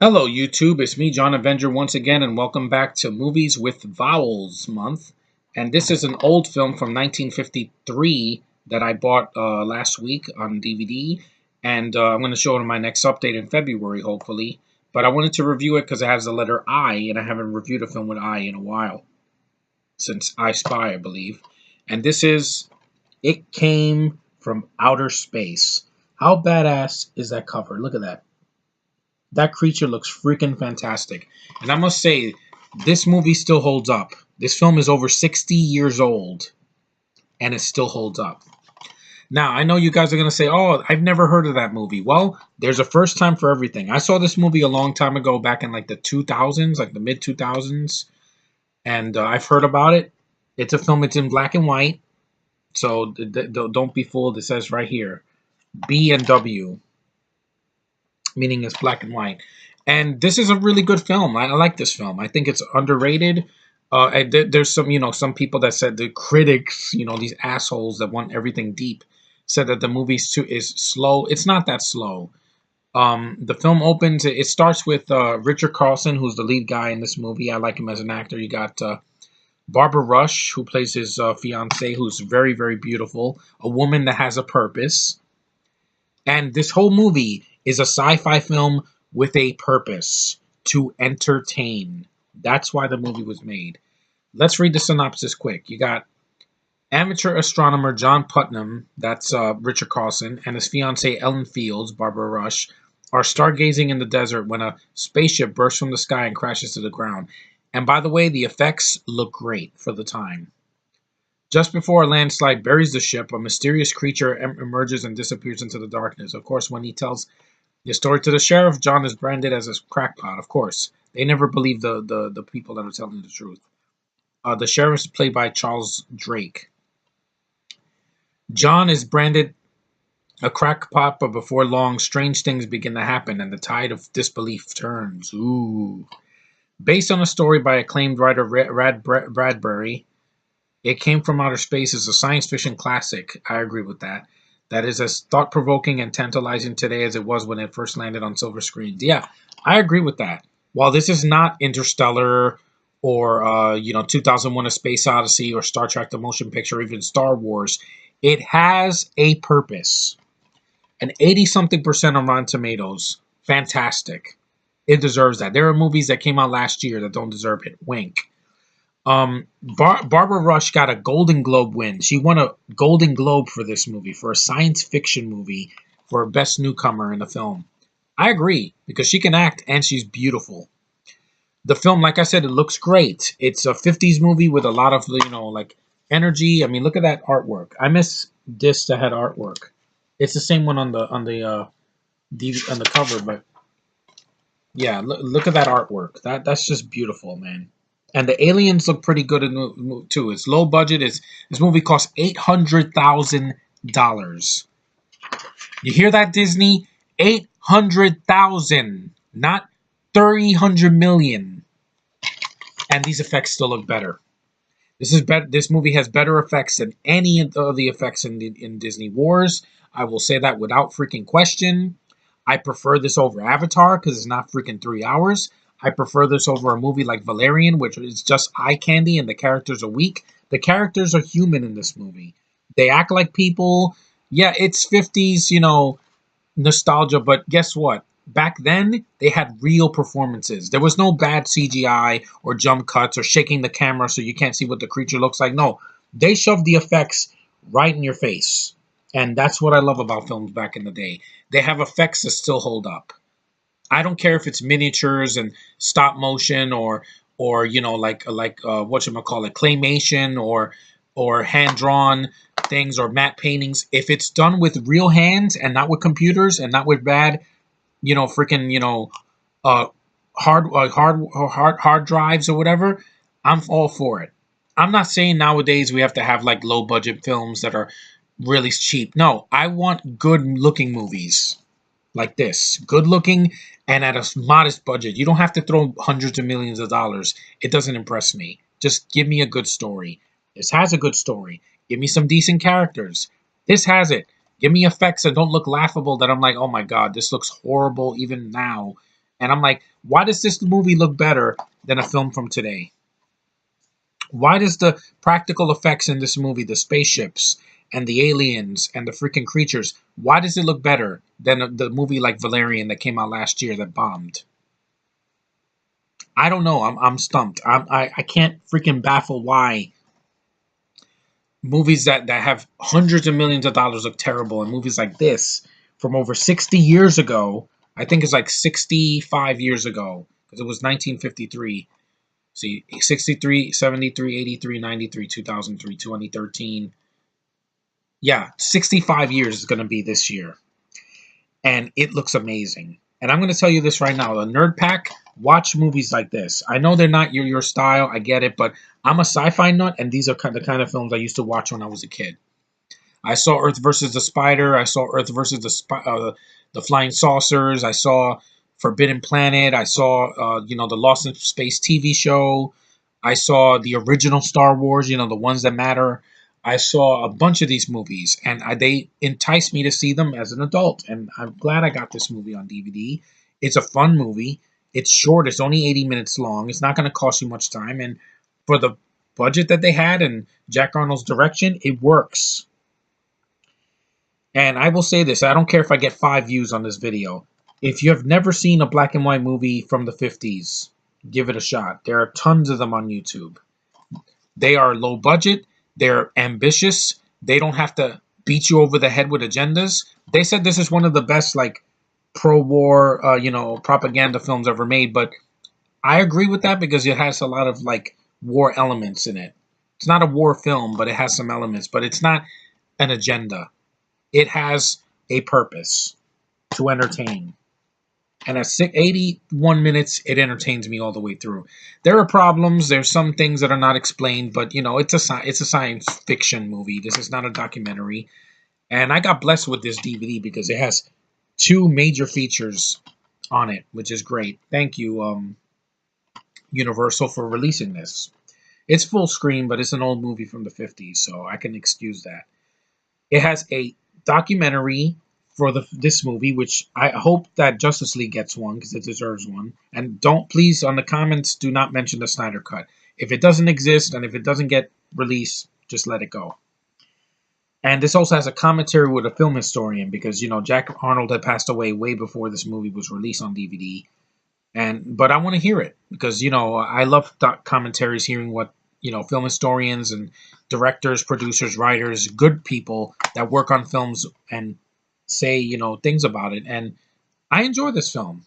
Hello, YouTube. It's me, John Avenger, once again, and welcome back to Movies with Vowels month. And this is an old film from 1953 that I bought last week on DVD, and I'm going to show it in my next update in February, hopefully. But I wanted to review it because it has the letter I, and I haven't reviewed a film with I in a while, since I Spy, I believe. And this is It Came from Outer Space. How badass is that cover? Look at that. That creature looks freaking fantastic. And I must say, this movie still holds up. This film is over 60 years old, and it still holds up. Now, I know you guys are going to say, oh, I've never heard of that movie. Well, there's a first time for everything. I saw this movie a long time ago, back in like the 2000s, like the mid 2000s, and I've heard about it. It's a film, it's in black and white, so don't be fooled. It says right here B and W, meaning it's black and white. And this is a really good film. I like this film. I think it's underrated. There's some, some people that said the critics, these assholes that want everything deep, said that the movie is slow. It's not that slow. The film opens. It starts with Richard Carlson, who's the lead guy in this movie. I like him as an actor. You got Barbara Rush, who plays his fiance, who's very, very beautiful. A woman that has a purpose. And this whole movie is a sci-fi film with a purpose to entertain. That's why the movie was made. Let's read the synopsis quick. You got amateur astronomer John Putnam, that's Richard Carlson, and his fiancee Ellen Fields, Barbara Rush, are stargazing in the desert when a spaceship bursts from the sky and crashes to the ground. And by the way, the effects look great for the time. Just before a landslide buries the ship, a mysterious creature emerges and disappears into the darkness. Of course, when he tells the story to the sheriff, John is branded as a crackpot. Of course, they never believe the people that are telling the truth. The sheriff is played by Charles Drake. John is branded a crackpot, but before long, strange things begin to happen, and the tide of disbelief turns. Ooh. Based on a story by acclaimed writer Bradbury, It Came from Outer Space is a science fiction classic. I agree with that. That is as thought provoking and tantalizing today as it was when it first landed on silver screens. Yeah, I agree with that. While this is not Interstellar or 2001: A Space Odyssey or Star Trek: The Motion Picture or even Star Wars, it has a purpose. An 80-something% on Rotten Tomatoes. Fantastic. It deserves that. There are movies that came out last year that don't deserve it. Wink. Barbara Rush got a Golden Globe win. She won a Golden Globe for this movie, for a science fiction movie, for best newcomer in the film. I agree, because she can act and she's beautiful. The film, like I said, it looks great. It's a 50s movie with a lot of, like energy. I mean, look at that artwork. I miss discs that had artwork. It's the same one on the cover, but yeah, look at that artwork. That's just beautiful, man. And the aliens look pretty good in too. It's low budget. This movie cost $800,000. You hear that, Disney? 800,000, not 300 million. And these effects still look better. This is better. This movie has better effects than any of the effects in Disney Wars. I will say that without freaking question. I prefer this over Avatar because it's not freaking 3 hours. I prefer this over a movie like Valerian, which is just eye candy and the characters are weak. The characters are human in this movie. They act like people. Yeah, it's 50s, nostalgia, but guess what? Back then, they had real performances. There was no bad CGI or jump cuts or shaking the camera so you can't see what the creature looks like. No, they shoved the effects right in your face. And that's what I love about films back in the day. They have effects that still hold up. I don't care if it's miniatures and stop motion or whatchamacallit, claymation or hand drawn things or matte paintings. If it's done with real hands and not with computers and not with bad, freaking, uh hard drives or whatever, I'm all for it. I'm not saying nowadays we have to have like low budget films that are really cheap. No, I want good looking movies like this. Good looking and at a modest budget. You don't have to throw hundreds of millions of dollars. It doesn't impress me. Just give me a good story. This has a good story. Give me some decent characters. This has it. Give me effects that don't look laughable that I'm like, oh my god, this looks horrible even now. And I'm like, why does this movie look better than a film from today? Why does the practical effects in this movie, the spaceships and the aliens and the freaking creatures, why does it look better than the movie like Valerian that came out last year that bombed? I don't know. I'm stumped. I can't freaking baffle why movies that have hundreds of millions of dollars look terrible, and movies like this from over 60 years ago. I think it's like 65 years ago because it was 1953. See, 63, 73, 83, 93, 2003, 2013. Yeah, 65 years is going to be this year. And it looks amazing. And I'm going to tell you this right now. The Nerd Pack, watch movies like this. I know they're not your style. I get it. But I'm a sci-fi nut, and these are the kind of films I used to watch when I was a kid. I saw Earth versus the Spider. I saw Earth versus the Flying Saucers. I saw Forbidden Planet. I saw the Lost in Space TV show. I saw the original Star Wars. The ones that matter. I saw a bunch of these movies, and they enticed me to see them as an adult. And I'm glad I got this movie on DVD. It's a fun movie. It's short. It's only 80 minutes long. It's not going to cost you much time, and for the budget that they had and Jack Arnold's direction, it works. And I will say this, I don't care if I get 5 views on this video. If you have never seen a black and white movie from the 50s, give it a shot. There are tons of them on YouTube. They are low budget, they're ambitious, they don't have to beat you over the head with agendas. They said this is one of the best like pro-war propaganda films ever made, but I agree with that because it has a lot of like war elements in it. It's not a war film, but it has some elements, but it's not an agenda. It has a purpose to entertain. And at 81 minutes, it entertains me all the way through. There are problems. There's some things that are not explained, but it's a science fiction movie. This is not a documentary. And I got blessed with this DVD because it has two major features on it, which is great. Thank you, Universal, for releasing this. It's full screen, but it's an old movie from the 50s, so I can excuse that. It has a documentary for this movie, which I hope that Justice League gets one because it deserves one. And don't, please, on the comments, do not mention the Snyder Cut. If it doesn't exist and if it doesn't get released, just let it go. And this also has a commentary with a film historian because Jack Arnold had passed away way before this movie was released on DVD. But I want to hear it because I love commentaries, hearing what film historians and directors, producers, writers, good people that work on films and say things about it. And I enjoy this film.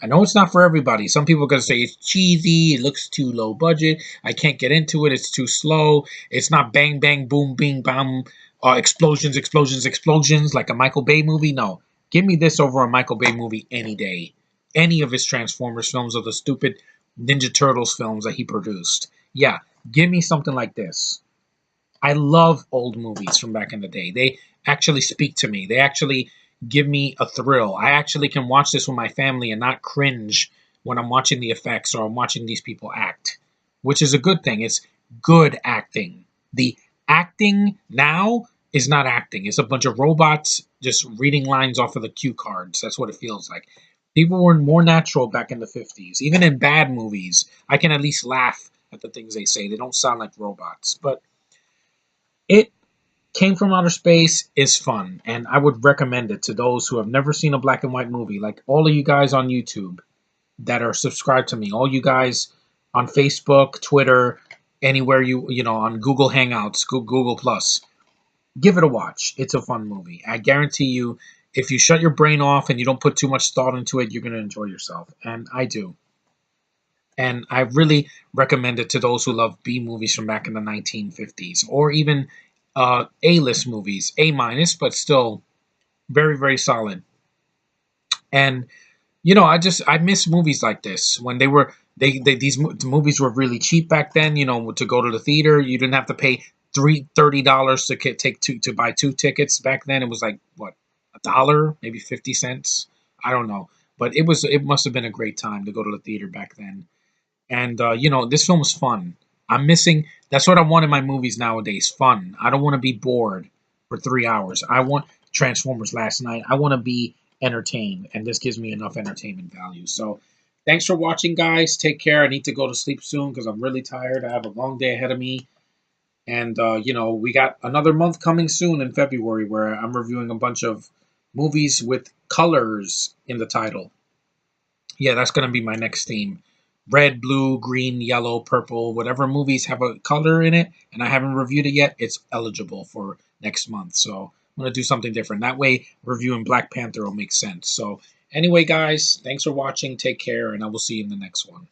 I know it's not for everybody. Some people are going to say it's cheesy, it looks too low budget, I can't get into it, it's too slow, it's not bang bang boom bing bam, explosions explosions explosions like a Michael Bay movie. No, give me this over a Michael Bay movie any day. Any of his Transformers films or the stupid Ninja Turtles films that he produced. Yeah, give me something like this. I love old movies from back in the day. They actually speak to me. They actually give me a thrill. I actually can watch this with my family and not cringe when I'm watching the effects or I'm watching these people act, which is a good thing. It's good acting. The acting now is not acting. It's a bunch of robots just reading lines off of the cue cards. That's what it feels like. People were more natural back in the 50s. Even in bad movies, I can at least laugh at the things they say. They don't sound like robots. But it came from outer space is fun, and I would recommend it to those who have never seen a black and white movie, like all of you guys on YouTube that are subscribed to me, all you guys on Facebook, Twitter, anywhere on Google Hangouts, Google Plus. Give it a watch. It's a fun movie. I guarantee you, if you shut your brain off and you don't put too much thought into it, you're going to enjoy yourself, and I do. And I really recommend it to those who love B movies from back in the 1950s, or even A-list movies, A minus, but still very, very solid. And I miss movies like this when these movies were really cheap back then. To go to the theater, you didn't have to pay $30 to buy two tickets. Back then, it was like what, $1, maybe 50 cents. I don't know, but it must have been a great time to go to the theater back then. And this film was fun. I'm missing. That's what I want in my movies nowadays. Fun. I don't want to be bored for 3 hours. I want Transformers last night. I want to be entertained, and this gives me enough entertainment value. So thanks for watching, guys. Take care. I need to go to sleep soon because I'm really tired. I have a long day ahead of me. And, we got another month coming soon in February where I'm reviewing a bunch of movies with colors in the title. Yeah, that's going to be my next theme. Red, blue, green, yellow, purple, whatever movies have a color in it, and I haven't reviewed it yet, it's eligible for next month. So I'm going to do something different. That way, reviewing Black Panther will make sense. So, anyway, guys, thanks for watching. Take care, and I will see you in the next one.